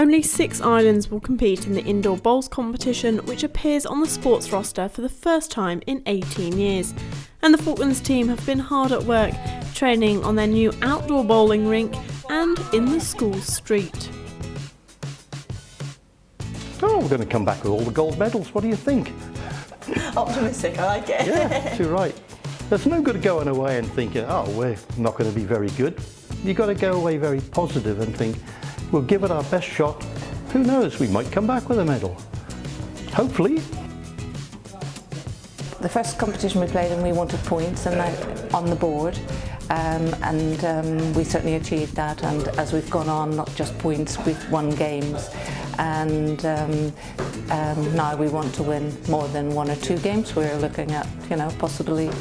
Only 6 islands will compete in the indoor bowls competition, which appears on the sports roster for the first time in 18 years. And the Falklands team have been hard at work, training on their new outdoor bowling rink and in the school street. Oh, we're going to come back with all the gold medals. What do you think? Optimistic, I like it. Yeah, you're right. There's no good going away and thinking, oh, we're not going to be very good. You've got to go away very positive and think, we'll give it our best shot. Who knows, we might come back with a medal. Hopefully. The first competition we played and we wanted points and on the board. We certainly achieved that, and as we've gone on, not just points, we've won games, and now we want to win more than 1 or 2 games. We're looking at, possibly,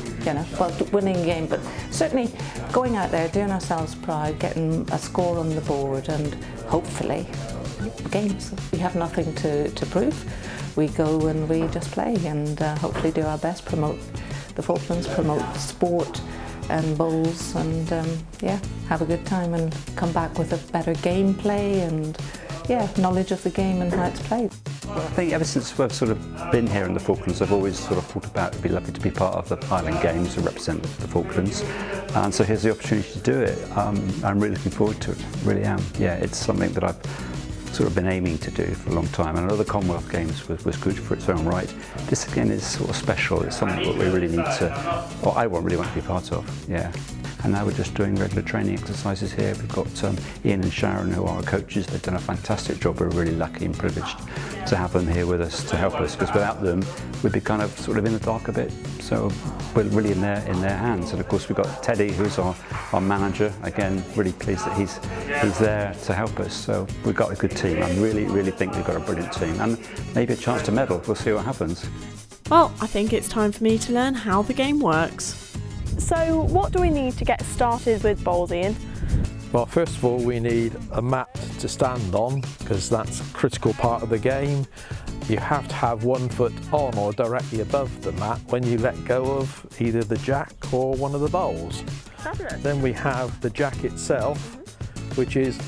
winning a game, but certainly going out there, doing ourselves proud, getting a score on the board, and hopefully games. We have nothing to prove. We go and we just play, and hopefully do our best, promote the Falklands, promote sport and bowls, and have a good time and come back with a better gameplay and knowledge of the game and how it's played. Well, I think ever since I've sort of been here in the Falklands, I've always sort of thought about it'd be lovely to be part of the Island Games to represent the Falklands, and so here's the opportunity to do it. I'm really looking forward to it, really am. Yeah, it's something that I've sort of been aiming to do for a long time, and I know the Commonwealth Games was good for its own right. This again is sort of special. It's something that we really need to, or I really want to be part of, yeah. And now we're just doing regular training exercises here. We've got Ian and Sharon, who are our coaches. They've done a fantastic job. We're really lucky and privileged to have them here with us to help us, because without them we'd be kind of sort of in the dark a bit. So we're really in their hands. And of course we've got Teddy, who's our manager. Again, really pleased that he's there to help us. So we've got a good team. I really think we've got a brilliant team, and maybe a chance to medal. We'll see what happens. Well, I think it's time for me to learn how the game works. So what do we need to get started with bowls, Ian? Well, first of all, we need a mat to stand on, because that's a critical part of the game. You have to have 1 foot on or directly above the mat when you let go of either the jack or one of the bowls. Fabulous. Then we have the jack itself, which is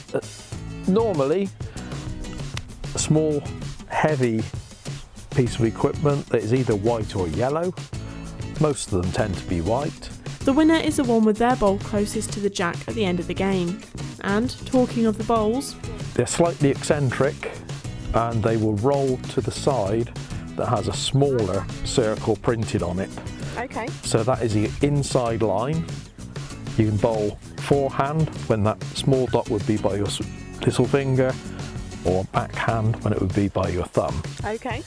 normally a small, heavy piece of equipment that is either white or yellow. Most of them tend to be white. The winner is the one with their bowl closest to the jack at the end of the game. And talking of the bowls, they're slightly eccentric, and they will roll to the side that has a smaller circle printed on it. Okay. So that is the inside line. You can bowl forehand when that small dot would be by your little finger, or backhand when it would be by your thumb. Okay.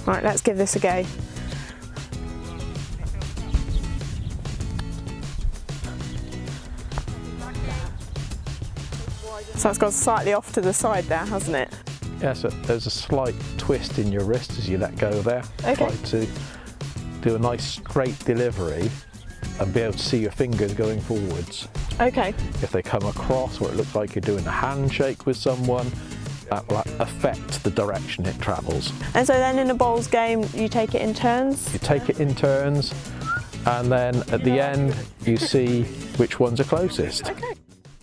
Right, let's give this a go. So it's gone slightly off to the side there, hasn't it? Yeah, so there's a slight twist in your wrist as you let go there. Okay. Try to do a nice straight delivery and be able to see your fingers going forwards. Okay. If they come across, or it looks like you're doing a handshake with someone, that will affect the direction it travels. And so then in a bowls game, you take it in turns? You take it in turns, and then at the end, you see which ones are closest. Okay.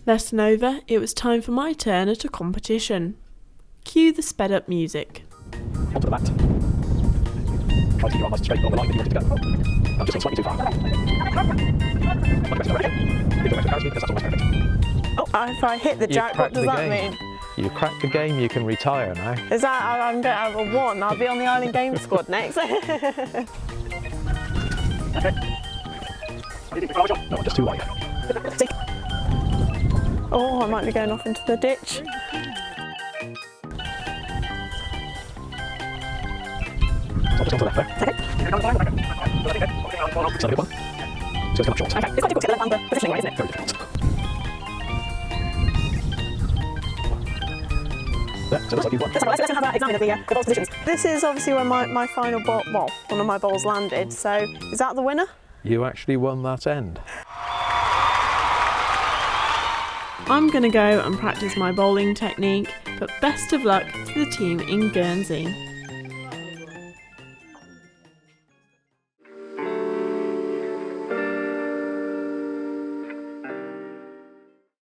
Lesson over, it was time for my turn at a competition. Cue the sped up music. Onto the mat. Try to keep your arm nice and straight on the line that you wanted to go. I'm just going slightly too far. Oh, if I hit the jack, what does that mean? You crack the game, you can retire now. Is that, I'm going to have a 1, I'll be on the Island Games squad next. Okay. No, just too wide. Oh, I might be going off into the ditch. Just onto the left there. Okay. It's not a good one. So it's come up short. Okay, it's quite difficult to get the left arm positioning right, isn't it? Very difficult. There, so it looks like you've won. Let's have an examine of the bowls positions. This is obviously where my final ball, well, one of my bowls landed, so is that the winner? You actually won that end. I'm going to go and practice my bowling technique, but best of luck to the team in Guernsey.